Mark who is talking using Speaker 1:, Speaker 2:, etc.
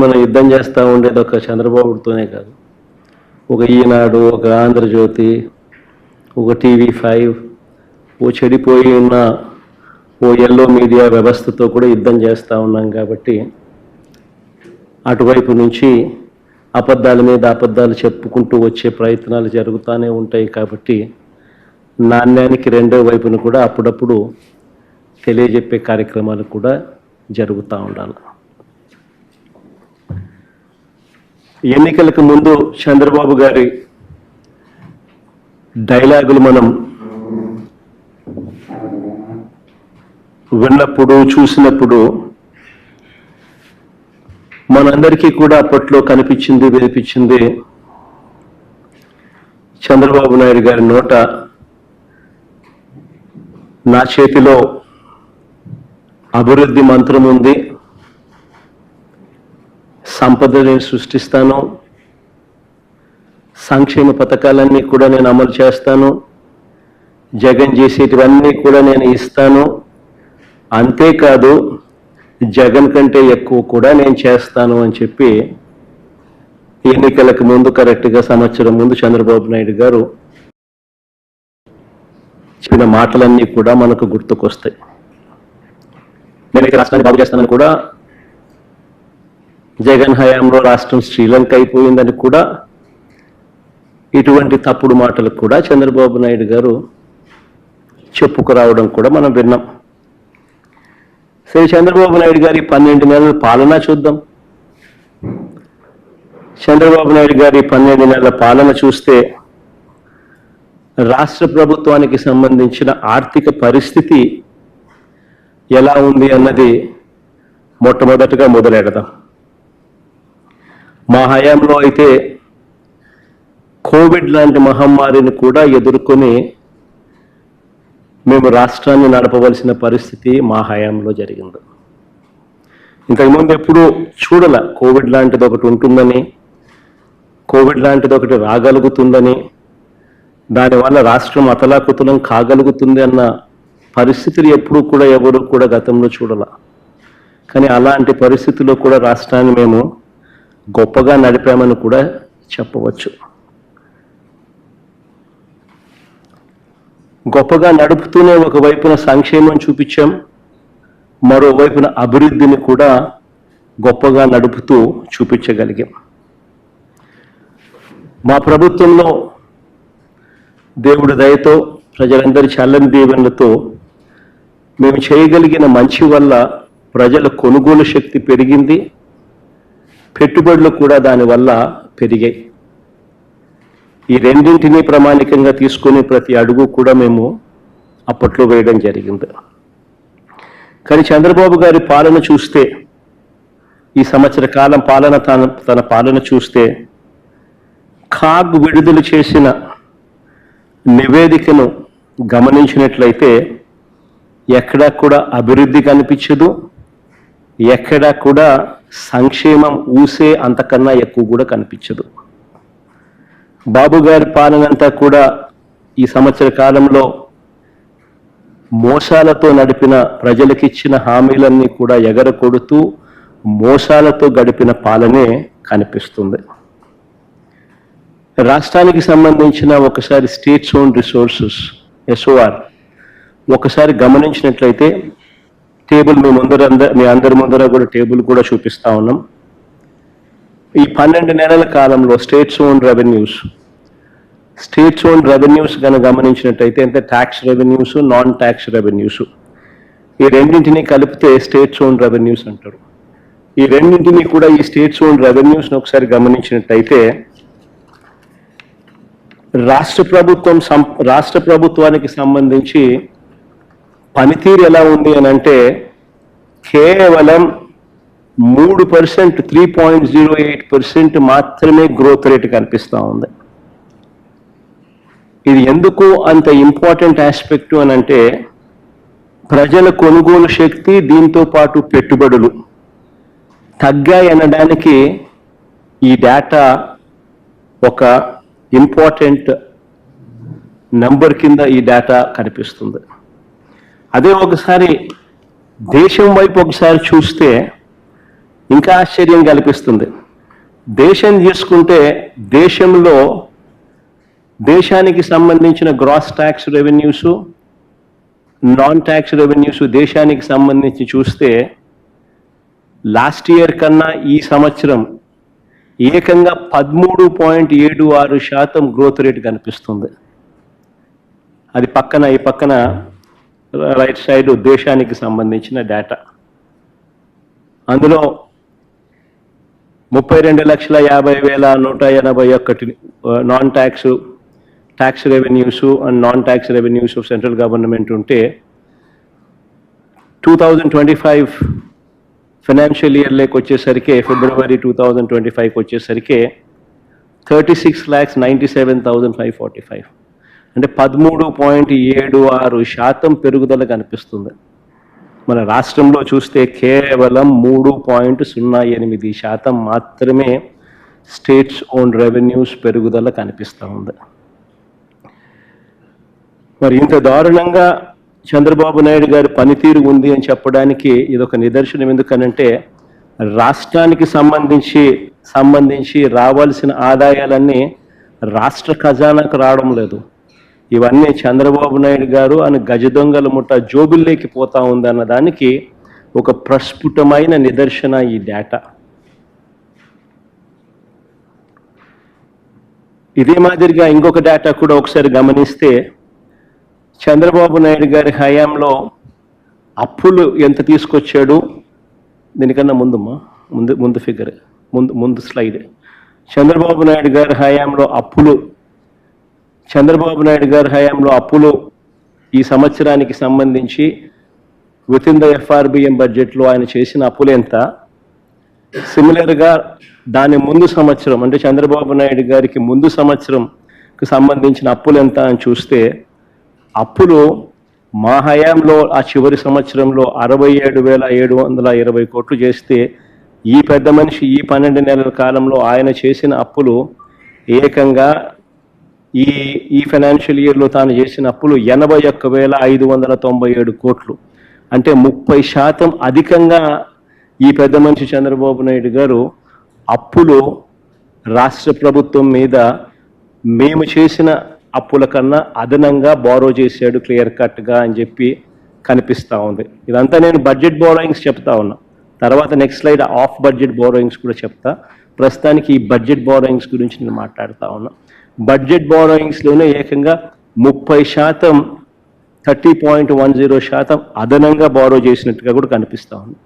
Speaker 1: మనం యుద్ధం చేస్తూ ఉండేది ఒక చంద్రబాబుతోనే కాదు, ఒక ఈనాడు, ఒక ఆంధ్రజ్యోతి, ఒక TV5, ఓ చెడిపోయి ఉన్న ఓ ఎల్లో మీడియా వ్యవస్థతో కూడా యుద్ధం చేస్తూ ఉన్నాం. కాబట్టి అటువైపు నుంచి అబద్ధాల మీద అబద్ధాలు చెప్పుకుంటూ వచ్చే ప్రయత్నాలు జరుగుతూనే ఉంటాయి. కాబట్టి నాణ్యానికి రెండో వైపును కూడా అప్పుడప్పుడు తెలియజెప్పే కార్యక్రమాలు కూడా జరుగుతూ ఉండాలి. ఎన్నికలకు ముందు చంద్రబాబు గారి డైలాగులు మనం విన్నప్పుడు, చూసినప్పుడు మనందరికీ కూడా అప్పట్లో కనిపించింది, వినిపించింది చంద్రబాబు నాయుడు గారి నోట నా చేతిలో అభివృద్ధి మంత్రం ఉంది, సంపద నేను సృష్టిస్తాను, సంక్షేమ పథకాలన్నీ కూడా నేను అమలు చేస్తాను, జగన్ చేసేటివన్నీ కూడా నేను ఇస్తాను, అంతేకాదు జగన్ కంటే ఎక్కువ కూడా నేను చేస్తాను అని చెప్పి ఎన్నికలకు ముందు కరెక్ట్గా సంవత్సరం ముందు చంద్రబాబు నాయుడు గారు చెప్పిన మాటలన్నీ కూడా మనకు గుర్తుకొస్తాయి. నేను ఇక రాష్ట్రాన్ని బాగు చేస్తానని కూడా, జగన్ హయాంలో రాష్ట్రం శ్రీలంక అయిపోయిందని కూడా, ఇటువంటి తప్పుడు మాటలు కూడా చంద్రబాబు నాయుడు గారు చెప్పుకురావడం కూడా మనం విన్నాం. సరే, చంద్రబాబు నాయుడు గారి 12 నెలల పాలన చూద్దాం. చంద్రబాబు నాయుడు గారి 12 నెలల పాలన చూస్తే రాష్ట్ర ప్రభుత్వానికి సంబంధించిన ఆర్థిక పరిస్థితి ఎలా ఉంది అన్నది మొట్టమొదటిగా మొదలెడదాం. మా హయాంలో అయితే కోవిడ్ లాంటి మహమ్మారిని కూడా ఎదుర్కొని మేము రాష్ట్రాన్ని నడపవలసిన పరిస్థితి మా హయాంలో జరిగింది. ఇంతకుముందు ఎప్పుడూ చూడాల కోవిడ్ లాంటిది ఒకటి ఉంటుందని, కోవిడ్ లాంటిది ఒకటి రాగలుగుతుందని, దానివల్ల రాష్ట్రం అతలాకుతలం కాగలుగుతుంది అన్న పరిస్థితులు ఎప్పుడూ కూడా ఎవరు కూడా గతంలో చూడాల. కానీ అలాంటి పరిస్థితుల్లో కూడా రాష్ట్రాన్ని మేము గొప్పగా నడిపామని కూడా చెప్పవచ్చు. గొప్పగా నడుపుతూనే ఒకవైపున సంక్షేమం చూపించాం, మరోవైపున అభివృద్ధిని కూడా గొప్పగా నడుపుతూ చూపించగలిగాం. మా ప్రభుత్వంలో దేవుడి దయతో, ప్రజలందరి చల్లని దీవెనలతో మేము చేయగలిగిన మంచి వల్ల ప్రజల కొనుగోలు శక్తి పెరిగింది, పెట్టుబడులు కూడా దానివల్ల పెరిగాయి. ఈ రెండింటినీ ప్రామాణికంగా తీసుకుని ప్రతి అడుగు కూడా మేము అప్పట్లో వేయడం జరిగింది. కానీ చంద్రబాబు గారి పాలన చూస్తే, ఈ సంవత్సర కాలం పాలన తన పాలన చూస్తే, కాగ్ విడుదల చేసిన నివేదికను గమనించినట్లయితే ఎక్కడా కూడా అభివృద్ధి కనిపించదు, ఎక్కడా కూడా సంక్షేమం ఊసే అంతకన్నా ఎక్కువ కూడా కనిపించదు. బాబు గారి పాలనంతా కూడా ఈ సంవత్సర కాలంలో మోసాలతో నడిపిన, ప్రజలకిచ్చిన హామీలన్నీ కూడా ఎగరకొడుతూ మోసాలతో గడిపిన పాలనే కనిపిస్తుంది. రాష్ట్రానికి సంబంధించిన ఒకసారి స్టేట్స్ ఓన్ రిసోర్సెస్ SOR ఒకసారి గమనించినట్లయితే టేబుల్ మీ అందరి ముందర కూడా టేబుల్ కూడా చూపిస్తా ఉన్నాం. ఈ 12 నెలల కాలంలో స్టేట్స్ ఓన్ రెవెన్యూస్ కనుక గమనించినట్టయితే అంటే tax revenues, non tax revenues, ఈ రెండింటినీ కలిపితే స్టేట్స్ ఓన్ రెవెన్యూస్ అంటారు. ఈ రెండింటినీ కూడా, ఈ స్టేట్స్ ఓన్ రెవెన్యూస్ని ఒకసారి గమనించినట్టయితే రాష్ట్ర ప్రభుత్వానికి సంబంధించి పనితీరు ఎలా ఉంది అని అంటే కేవలం 3%, 3.08% మాత్రమే గ్రోత్ రేట్ కనిపిస్తూ ఉంది. ఇది ఎందుకు అంత ఇంపార్టెంట్ ఆస్పెక్ట్ అని అంటే, ప్రజల కొనుగోలు శక్తి, దీంతో పాటు పెట్టుబడులు తగ్గాయనడానికి ఈ డేటా ఒక ఇంపార్టెంట్ నంబర్ కింద ఈ డేటా కనిపిస్తుంది. అదే ఒకసారి దేశం వైపు ఒకసారి చూస్తే ఇంకా ఆశ్చర్యం కల్పిస్తుంది. దేశం తీసుకుంటే దేశంలో దేశానికి సంబంధించిన gross tax revenues, non tax revenues దేశానికి సంబంధించి చూస్తే లాస్ట్ ఇయర్ కన్నా ఈ సంవత్సరం ఏకంగా 13.76% గ్రోత్ రేట్ కనిపిస్తుంది. అది ఈ పక్కన రైట్ సైడ్ దేశానికి సంబంధించిన డేటా. అందులో 32,50,181 non tax revenues and non tax revenues of central government ఉంటే 2025 ఫైనాన్షియల్ ఇయర్లోకి వచ్చేసరికి ఫిబ్రవరి 2025కి వచ్చేసరికి 36,97,545 అంటే 13.76% పెరుగుదల కనిపిస్తుంది. మన రాష్ట్రంలో చూస్తే కేవలం 3.08% మాత్రమే స్టేట్స్ ఓన్ రెవెన్యూస్ పెరుగుదల కనిపిస్తూ ఉంది. మరి ఇంత దారుణంగా చంద్రబాబు నాయుడు గారి పనితీరు ఉంది అని చెప్పడానికి ఇదొక నిదర్శనం. ఎందుకనంటే రాష్ట్రానికి సంబంధించి రావాల్సిన ఆదాయాలన్నీ రాష్ట్ర ఖజానాకు రావడం లేదు. ఇవన్నీ చంద్రబాబు నాయుడు గారు అని గజదొంగల ముఠ జోబుల్లోకి పోతా ఉందన్న దానికి ఒక ప్రస్ఫుటమైన నిదర్శన ఈ డేటా. ఇదే మాదిరిగా ఇంకొక డేటా కూడా ఒకసారి గమనిస్తే చంద్రబాబు నాయుడు గారి హయాంలో అప్పులు ఎంత తీసుకొచ్చాడు, దీనికన్నా ముందు ఫిగర్ ముందు స్లైడ్. చంద్రబాబు నాయుడు గారి హయాంలో అప్పులు ఈ సంవత్సరానికి సంబంధించి విత్ ఇన్ ద FRBM బడ్జెట్లో ఆయన చేసిన అప్పులు ఎంత, సిమిలర్గా దాని ముందు సంవత్సరం అంటే చంద్రబాబు నాయుడు గారికి ముందు సంవత్సరంకి సంబంధించిన అప్పులు ఎంత అని చూస్తే అప్పులు మా హయాంలో ఆ చివరి సంవత్సరంలో 67,720 కోట్లు చేస్తే ఈ పెద్ద మనిషి ఈ 12 నెలల కాలంలో ఆయన చేసిన అప్పులు ఏకంగా ఈ ఫైనాన్షియల్ ఇయర్లో తాను చేసిన అప్పులు 81,597 కోట్లు. అంటే 30% అధికంగా ఈ పెద్ద మనిషి చంద్రబాబు నాయుడు గారు అప్పులు రాష్ట్ర ప్రభుత్వం మీద మేము చేసిన అప్పుల కన్నా అదనంగా బారో చేశాడు క్లియర్ కట్గా అని చెప్పి కనిపిస్తూ ఉంది. ఇదంతా నేను బడ్జెట్ బోరోయింగ్స్ చెప్తా ఉన్నా. తర్వాత next slide of budget borrowings కూడా చెప్తా. ప్రస్తుతానికి ఈ బడ్జెట్ బోరోయింగ్స్ గురించి నేను మాట్లాడుతూ ఉన్నా. బడ్జెట్ బోరోయింగ్స్లోనే ఏకంగా 30% 30.10% అదనంగా బారో చేసినట్టుగా కూడా కనిపిస్తూ ఉంది.